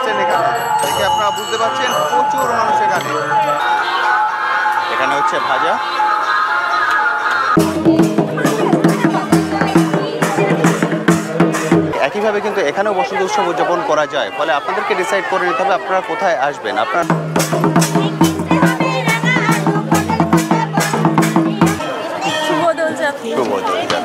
এসছেন এখানে, দেখে আপনারা বুঝতে পারছেন প্রচুর মানুষ এখানে। এখানে হচ্ছে ভাজা, একইভাবে কিন্তু এখানেও বসন্ত উৎসব উদযাপন করা যায়। ফলে আপনাদেরকে ডিসাইড করে নিতে হবে আপনারা কোথায় আসবেন। আপনার শুভ দোলযাত্রা।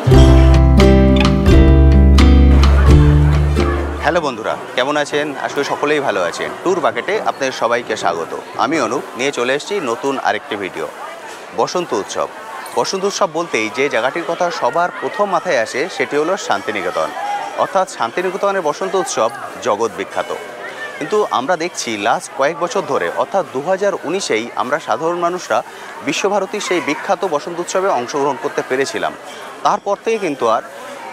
হ্যালো বন্ধুরা, কেমন আছেন? আজকে সকলেই ভালো আছেন। ট্যুর বাকেটে আপনাদের সবাইকে স্বাগত। আমি অনুপ নিয়ে চলে এসেছি নতুন আরেকটি ভিডিও। বসন্ত উৎসব। বসন্ত উৎসব বলতেই যে জায়গাটির কথা সবার প্রথম মাথায় আসে সেটি হলো শান্তিনিকেতন। অর্থাৎ শান্তিনিকেতনের বসন্ত উৎসব জগৎ বিখ্যাত। কিন্তু আমরা দেখছি লাস্ট কয়েক বছর ধরে, অর্থাৎ 2019-এই আমরা সাধারণ মানুষরা বিশ্বভারতীর সেই বিখ্যাত বসন্ত উৎসবে অংশগ্রহণ করতে পেরেছিলাম। তারপর থেকে কিন্তু আর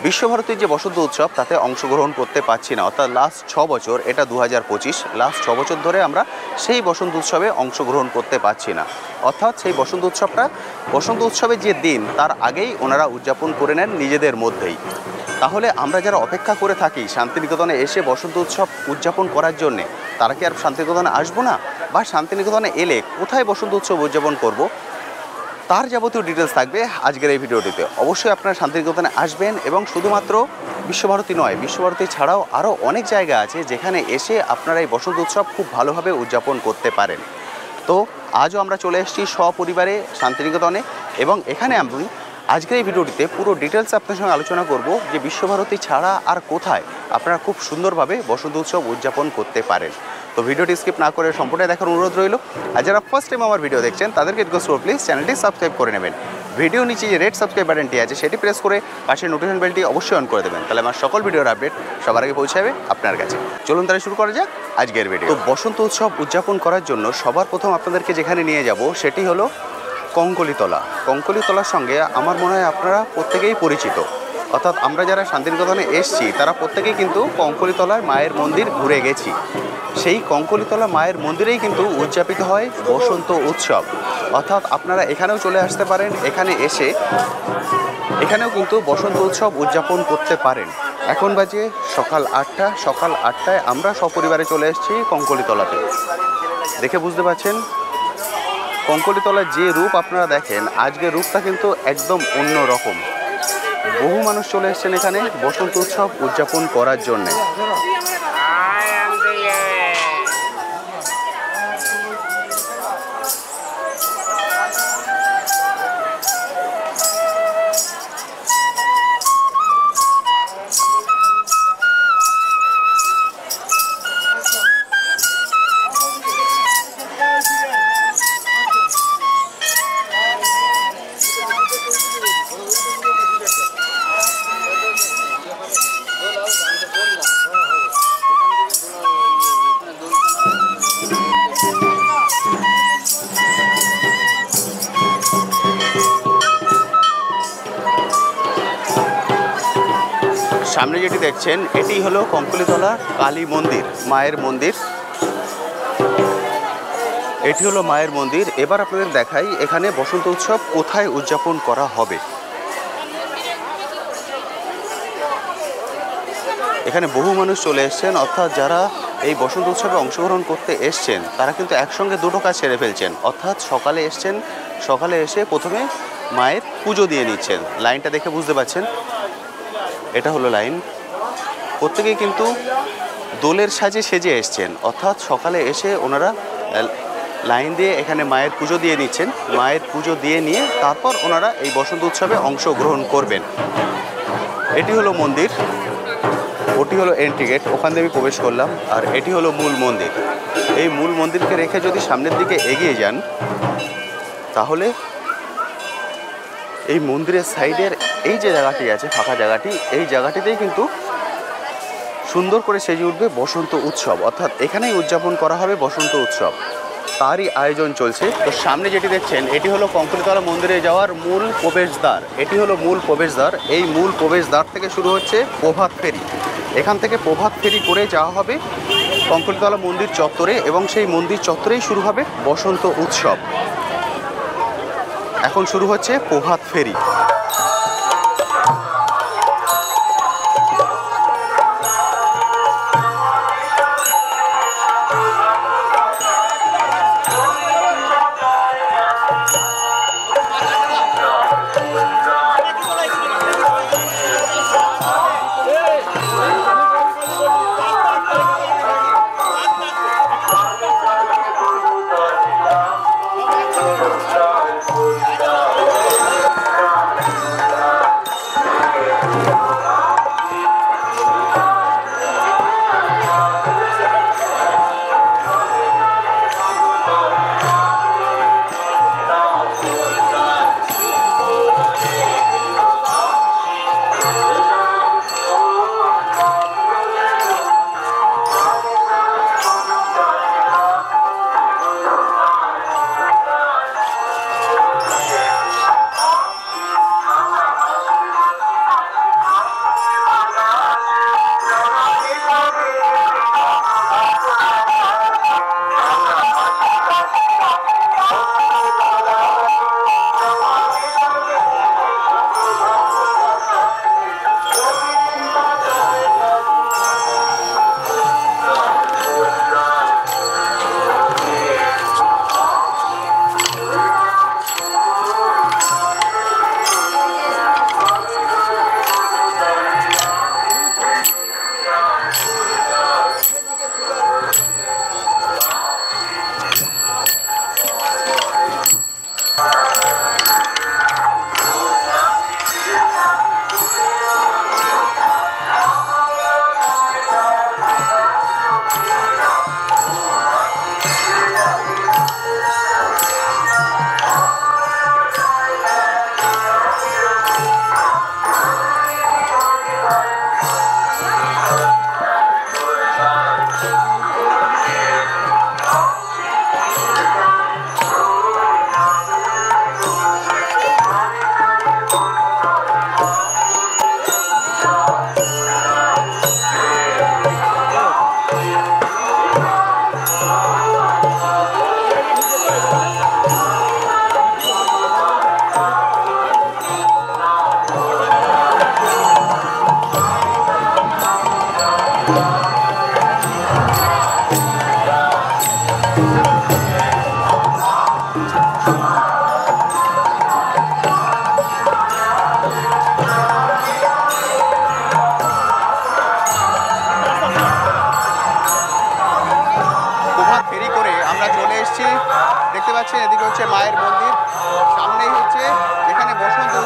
বিশ্বভারতীর যে বসন্ত উৎসব তাতে অংশগ্রহণ করতে পারছি না। অর্থাৎ লাস্ট 6 বছর, এটা 2025, লাস্ট 6 বছর ধরে আমরা সেই বসন্ত উৎসবে অংশগ্রহণ করতে পারছি না। অর্থাৎ সেই বসন্ত উৎসবের যে দিন তার আগেই ওনারা উদযাপন করে নেন নিজেদের মধ্যেই। তাহলে আমরা যারা অপেক্ষা করে থাকি শান্তিনিকেতনে এসে বসন্ত উৎসব উদযাপন করার জন্যে, তারা কি আর শান্তিনিকেতনে আসবো না? বা শান্তিনিকেতনে এলে কোথায় বসন্ত উৎসব উদযাপন করব, তার যাবতীয় ডিটেলস থাকবে আজকের এই ভিডিওটিতে। অবশ্যই আপনারা শান্তিনিকেতনে আসবেন এবং শুধুমাত্র বিশ্বভারতী নয়, বিশ্বভারতী ছাড়াও আরও অনেক জায়গা আছে যেখানে এসে আপনারা এই বসন্ত উৎসব খুব ভালোভাবে উদযাপন করতে পারেন। তো আজও আমরা চলে এসেছি সপরিবারে শান্তিনিকেতনে এবং এখানে আমি আজকের এই ভিডিওটিতে পুরো ডিটেলস আপনার সঙ্গে আলোচনা করব যে বিশ্বভারতী ছাড়া আর কোথায় আপনারা খুব সুন্দরভাবে বসন্ত উৎসব উদযাপন করতে পারেন। তো ভিডিওটি স্কিপ না করে সম্পূর্ণ দেখার অনুরোধ রইল। আর যারা ফার্স্ট টাইম আমার ভিডিও দেখছেন তাদেরকে রিকোয়েস্ট করব প্লিজ চ্যানেলটি সাবস্ক্রাইব করে নেবেন। ভিডিও নিচে যে রেড সাবস্ক্রাইব বাটনটি আছে সেটি প্রেস করে পাশে নোটিফিকেশন বেলটি অবশ্যই অন করে দেবেন, তাহলে আমার সকল ভিডিওর আপডেট সবার আগে পৌঁছাবে আপনার কাছে। চলুন তাহলে শুরু করা যাক আজকের ভিডিও। তো বসন্ত উৎসব উদযাপন করার জন্য সবার প্রথম আপনাদেরকে যেখানে নিয়ে যাব সেটি হলো কঙ্কলিতলা। কঙ্কলিতলার সঙ্গে আমার মনে হয় আপনারা প্রত্যেকেই পরিচিত। অর্থাৎ আমরা যারা শান্তিনিকেতনে এসছি তারা প্রত্যেকেই কিন্তু কঙ্কলিতলার মায়ের মন্দির ঘুরে গেছি। সেই কঙ্কলিতলা মায়ের মন্দিরেই কিন্তু উদযাপিত হয় বসন্ত উৎসব। অর্থাৎ আপনারা এখানেও চলে আসতে পারেন, এখানেও কিন্তু বসন্ত উৎসব উদযাপন করতে পারেন। এখন বাজে সকাল 8টা। সকাল 8টায় আমরা সপরিবারে চলে এসেছি কঙ্কলিতলাতে। দেখে বুঝতে পারছেন কঙ্কলিতলার যে রূপ আপনারা দেখেন, আজকের রূপটা কিন্তু একদম অন্য রকম। বহু মানুষ চলে এসেছেন এখানে বসন্ত উৎসব উদযাপন করার জন্যে। সামনে যেটি দেখছেন এটি হলো কঙ্কলিতলা কালী মন্দির, মায়ের মন্দির। এটি হলো মায়ের মন্দির। এবার আপনাদের দেখাই এখানে বসন্ত উৎসব কোথায় উদযাপন করা হবে। এখানে বহু মানুষ চলে এসছেন, অর্থাৎ যারা এই বসন্ত উৎসবে অংশগ্রহণ করতে এসছেন তারা কিন্তু একসঙ্গে দুটো কাজ সেরে ফেলছেন। অর্থাৎ সকালে এসছেন, সকালে এসে প্রথমে মায়ের পুজো দিয়ে নিচ্ছেন। লাইনটা দেখে বুঝতে পারছেন এটা হলো লাইন। প্রত্যেকেই কিন্তু দোলের সাজে সেজে এসছেন। অর্থাৎ সকালে এসে ওনারা লাইন দিয়ে এখানে মায়ের পুজো দিয়ে নিচ্ছেন। মায়ের পুজো দিয়ে নিয়ে তারপর ওনারা এই বসন্ত উৎসবে অংশগ্রহণ করবেন। এটি হলো মন্দির, ওটি হলো এন্ট্রি গেট, ওখান দিয়ে আমি প্রবেশ করলাম। আর এটি হলো মূল মন্দির। এই মূল মন্দিরকে রেখে যদি সামনের দিকে এগিয়ে যান তাহলে এই মন্দিরের সাইডের এই যে জায়গাটি আছে, ফাঁকা জায়গাটি, এই জায়গাটিতেই কিন্তু সুন্দর করে সেজে উঠবে বসন্ত উৎসব। অর্থাৎ এখানেই উদযাপন করা হবে বসন্ত উৎসব, তারই আয়োজন চলছে। তো সামনে যেটি দেখছেন এটি হলো কঙ্কলিতলা মন্দিরে যাওয়ার মূল প্রবেশদ্বার। এটি হলো মূল প্রবেশদ্বার। এই মূল প্রবেশদ্বার থেকে শুরু হচ্ছে প্রভাত ফেরি। এখান থেকে প্রভাত ফেরি করে যাওয়া হবে কঙ্কলিতলা মন্দির চত্বরে এবং সেই মন্দির চত্বরেই শুরু হবে বসন্ত উৎসব। এখন শুরু হচ্ছে প্রভাত ফেরি।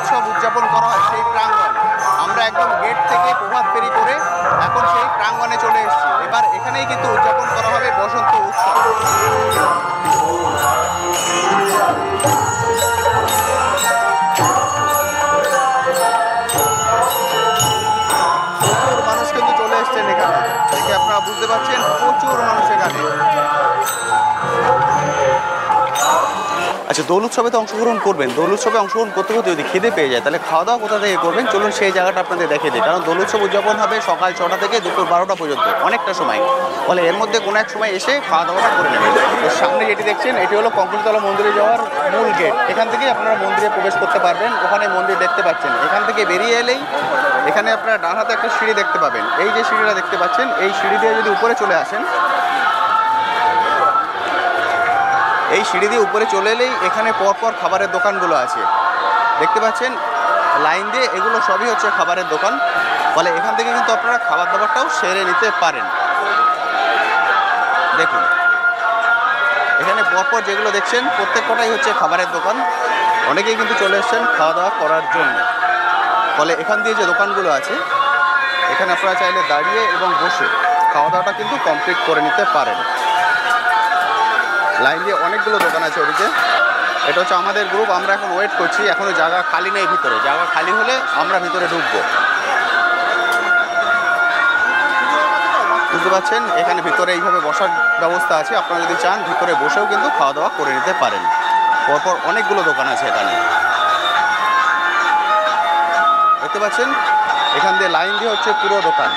উৎসব উদযাপন করা হয় সেই প্রাঙ্গণ। আমরা একদম গেট থেকে প্রভাত ফেরি করে এখন সেই প্রাঙ্গণে চলে এসেছি। এবার এখানেই কিন্তু উদযাপন করা হবে বসন্ত উৎসব। প্রচুর মানুষ কিন্তু চলে এসছেন এখানে, দেখে আপনারা বুঝতে পারছেন প্রচুর মানুষ এখানে। আচ্ছা, দোল উৎসবে তো অংশগ্রহণ করবেন, দোল উৎসবে অংশগ্রহণ করতে করতে যদি খিদে পেয়ে যায় তাহলে খাওয়া দাওয়া কোথা থেকে করবেন? চলুন সেই জায়গাটা আপনাদের দেখিয়ে দিই। কারণ দোল উৎসব উদযাপন হবে সকাল 6টা থেকে দুপুর 12টা পর্যন্ত, অনেকটা সময়। ফলে এর মধ্যে কোনো এক সময় এসে খাওয়া দাওয়াটা করে নেবেন। তো সামনে যেটি দেখছেন এটি হলো কঙ্কলতলা মন্দিরে যাওয়ার মূল গেট। এখান থেকে আপনারা মন্দিরে প্রবেশ করতে পারবেন। ওখানে মন্দির দেখতে পাচ্ছেন। এখান থেকে বেরিয়ে এলেই এখানে আপনারা ডান হাতে একটা সিঁড়ি দেখতে পাবেন। এই যে সিঁড়িটা দেখতে পাচ্ছেন, এই সিঁড়ি দিয়ে যদি উপরে চলে আসেন, এই সিঁড়ি দিয়ে উপরে চলে এলেই এখানে পরপর খাবারের দোকানগুলো আছে দেখতে পাচ্ছেন লাইন দিয়ে। এগুলো সবই হচ্ছে খাবারের দোকান। ফলে এখান থেকে কিন্তু আপনারা খাবার দাবারটাও সেরে নিতে পারেন। দেখুন এখানে পরপর যেগুলো দেখছেন প্রত্যেক কটাই হচ্ছে খাবারের দোকান। অনেকেই কিন্তু চলে এসছেন খাওয়া দাওয়া করার জন্য। ফলে এখান দিয়ে যে দোকানগুলো আছে এখানে আপনারা চাইলে দাঁড়িয়ে এবং বসে খাওয়া দাওয়াটা কিন্তু কমপ্লিট করে নিতে পারেন। লাইন দিয়ে অনেকগুলো দোকান আছে ওদিকে। এটা হচ্ছে আমাদের গ্রুপ, আমরা এখন ওয়েট করছি। এখনও জায়গা খালি নেই ভিতরে, জায়গা খালি হলে আমরা ভিতরে ঢুকবো। বুঝতে পারছেন এখানে ভিতরে এইভাবে বসার ব্যবস্থা আছে। আপনারা যদি চান ভিতরে বসেও কিন্তু খাওয়া দাওয়া করে নিতে পারেন। পরপর অনেকগুলো দোকান আছে এখানে দেখতে পাচ্ছেন। এখান দিয়ে লাইন দিয়ে হচ্ছে পুরো দোকান।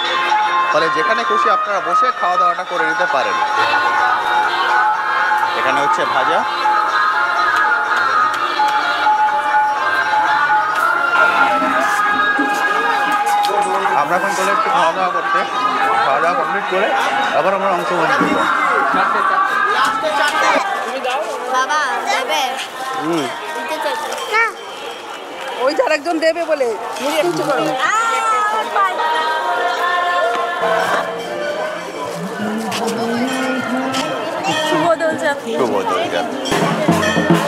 ফলে যেখানে খুশি আপনারা বসে খাওয়া দাওয়াটা করে নিতে পারেন। এখানে হচ্ছে ভাজা, আমরা এখন চলে একটু খাওয়া দাওয়া করতে। খাওয়া দাওয়া কমপ্লিট করে আবার আমরা অংশগ্রহণ করব। বাবা দেবে না ওই যার একজন দেবে বলে কিছু করো। শুভ দোল যাত্রা। শুভ দোল যাত্রা।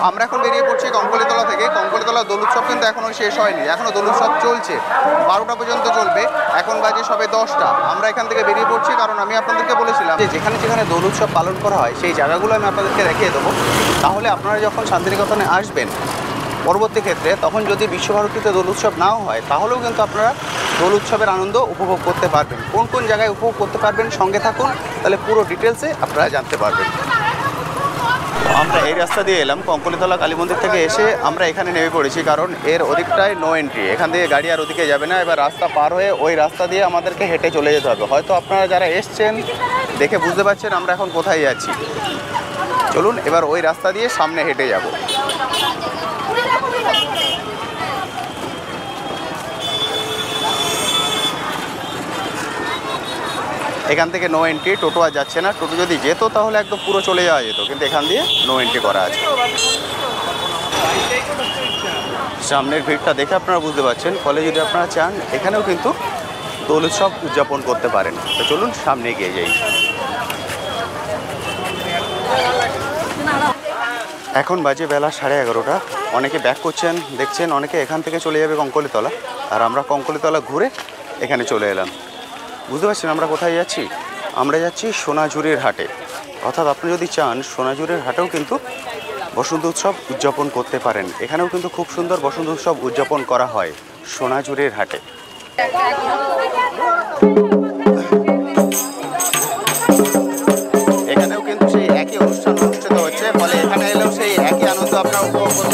আমরা এখন বেরিয়ে পড়ছি কঙ্কলিতলা থেকে। কঙ্কলিতলা দোল উৎসব কিন্তু এখনও শেষ হয়নি, এখনও দোল উৎসব চলছে। 12টা পর্যন্ত চলবে, এখন বাজে সবে 10টা। আমরা এখান থেকে বেরিয়ে পড়ছি কারণ আমি আপনাদেরকে বলেছিলাম যে যেখানে যেখানে দোল উৎসব পালন করা হয় সেই জায়গাগুলো আমি আপনাদেরকে দেখিয়ে দেবো। তাহলে আপনারা যখন শান্তিনিকেতনে আসবেন পরবর্তী ক্ষেত্রে, তখন যদি বিশ্বভারতীতে দোল উৎসব নাও হয় তাহলেও কিন্তু আপনারা দোল উৎসবের আনন্দ উপভোগ করতে পারবেন। কোন কোন জায়গায় উপভোগ করতে পারবেন সঙ্গে থাকুন, তাহলে পুরো ডিটেলসে আপনারা জানতে পারবেন। আমরা এই রাস্তা দিয়ে এলাম, কঙ্কলিতলা কালী মন্দির থেকে এসে আমরা এখানে নেমে পড়েছি কারণ এর ওদিকটায় নো এন্ট্রি। এখান থেকে গাড়ি আর ওদিকে যাবে না। এবার রাস্তা পার হয়ে ওই রাস্তা দিয়ে আমাদেরকে হেঁটে চলে যেতে হবে। হয়তো আপনারা যারা এসছেন দেখে বুঝতে পারছেন আমরা এখন কোথায় যাচ্ছি। চলুন এবার ওই রাস্তা দিয়ে সামনে হেঁটে যাব। এখান থেকে নো এন্ট্রি, টোটো আর যাচ্ছে না। টোটো যদি যেত তাহলে একদম পুরো চলে যাওয়া যেত, কিন্তু এখান দিয়ে নো এন্ট্রি করা আছে। সামনের ভিড়টা দেখে আপনারা বুঝতে পারছেন। ফলে যদি আপনারা চান এখানেও কিন্তু দোল উৎসব উদযাপন করতে পারেন। তো চলুন সামনে এগিয়ে যাই। এখন বাজে বেলা 11:30। অনেকে ব্যাক করছেন দেখছেন, অনেকে এখান থেকে চলে যাবে কঙ্কলিতলা, আর আমরা কঙ্কলিতলা ঘুরে এখানে চলে এলাম। বুঝতে পারছেন আমরা কোথায় যাচ্ছি? আমরা যাচ্ছি সোনাঝুরির হাটে। অর্থাৎ আপনি যদি চান সোনাঝুরির হাটেও কিন্তু বসন্ত উৎসব উদযাপন করতে পারেন। এখানেও কিন্তু খুব সুন্দর বসন্ত উৎসব উদযাপন করা হয় সোনাঝুরির হাটে।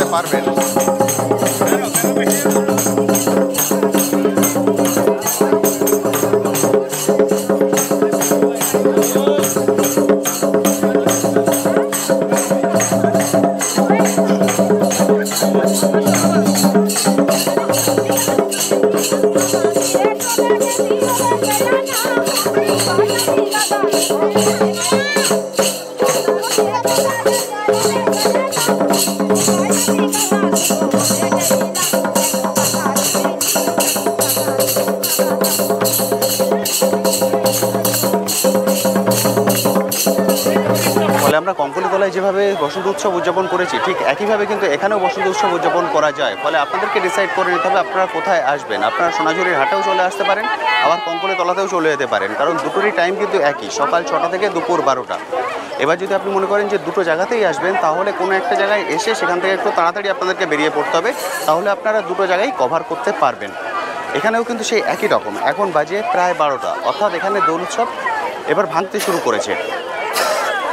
আসতে পারবেন। ফলে আমরা কঙ্কলীতলায় যেভাবে বসন্ত উৎসব উদযাপন করেছি ঠিক একইভাবে কিন্তু এখানেও বসন্ত উৎসব উদযাপন করা যায়। ফলে আপনাদেরকে ডিসাইড করে নিতে হবে আপনারা কোথায় আসবেন। আপনারা সোনাঝুরির হাটেও চলে আসতে পারেন, আবার কঙ্কলীতলাতেও চলে যেতে পারেন, কারণ দুটোরই টাইম কিন্তু একই, সকাল 6টা থেকে দুপুর 12টা। এবার যদি আপনি মনে করেন যে দুটো জায়গাতেই আসবেন, তাহলে কোনো একটা জায়গায় এসে সেখান থেকে একটু তাড়াতাড়ি আপনাদেরকে বেরিয়ে পড়তে হবে, তাহলে আপনারা দুটো জায়গায় কভার করতে পারবেন। এখানেও কিন্তু সেই একই রকম, এখন বাজে প্রায় 12টা, অর্থাৎ এখানে দোল উৎসব এবার ভাঙতে শুরু করেছে।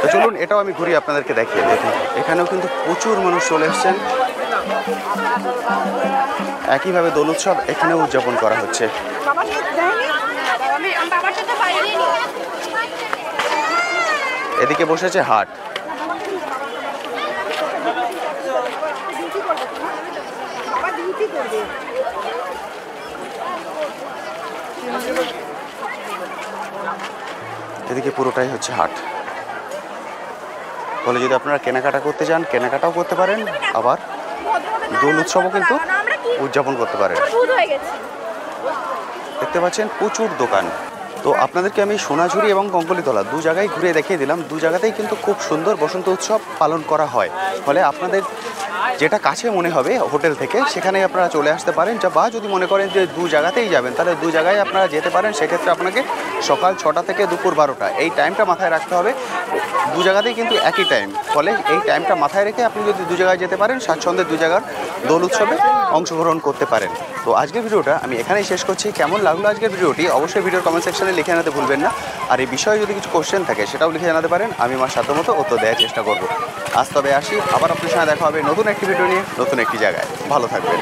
তো চলুন এটাও আমি ঘুরিয়ে আপনাদেরকে দেখিয়ে দেখুন, এখানেও কিন্তু প্রচুর মানুষ চলে এসছেন। একইভাবে দোল উৎসব এখানেও উদযাপন করা হচ্ছে। এদিকে বসেছে হাট। এদিকে পুরোটাই হচ্ছে হাট। ফলে যদি আপনারা কেনাকাটা করতে চান কেনাকাটাও করতে পারেন, আবার দোল উৎসবও কিন্তু উদযাপন করতে পারেন। দেখতে পাচ্ছেন প্রচুর দোকান। তো আপনাদেরকে আমি সোনাঝুরি এবং কঙ্কলীতলা দু জায়গায় ঘুরে দেখিয়ে দিলাম, দু জায়গাতেই কিন্তু খুব সুন্দর বসন্ত উৎসব পালন করা হয়। ফলে আপনাদের যেটা কাছে মনে হবে হোটেল থেকে সেখানেই আপনারা চলে আসতে পারেন, বা যদি মনে করেন যে দু জায়গাতেই যাবেন তাহলে দু জায়গায় আপনারা যেতে পারেন। সেক্ষেত্রে আপনাকে সকাল 6টা থেকে দুপুর 12টা এই টাইমটা মাথায় রাখতে হবে। দু জায়গাতেই কিন্তু একই টাইম, ফলে এই টাইমটা মাথায় রেখে আপনি যদি দু জায়গায় যেতে পারেন স্বাচ্ছন্দ্যে দু জায়গার দোল উৎসবে অংশগ্রহণ করতে পারেন। তো আজকের ভিডিওটা আমি এখানেই শেষ করছি। কেমন লাগলো আজকের ভিডিওটি অবশ্যই ভিডিওর কমেন্ট সেকশনে লিখে জানাতে ভুলবেন না। আর এই বিষয়ে যদি কিছু কোশ্চেন থাকে সেটাও লিখে জানাতে পারেন, আমি আমার সাধ্যমতো উত্তর দেওয়ার চেষ্টা করব। আজ তবে আসি, আবার আপনার সঙ্গে দেখা হবে নতুন একটি ভিডিও নিয়ে, নতুন একটি জায়গায়। ভালো থাকবেন।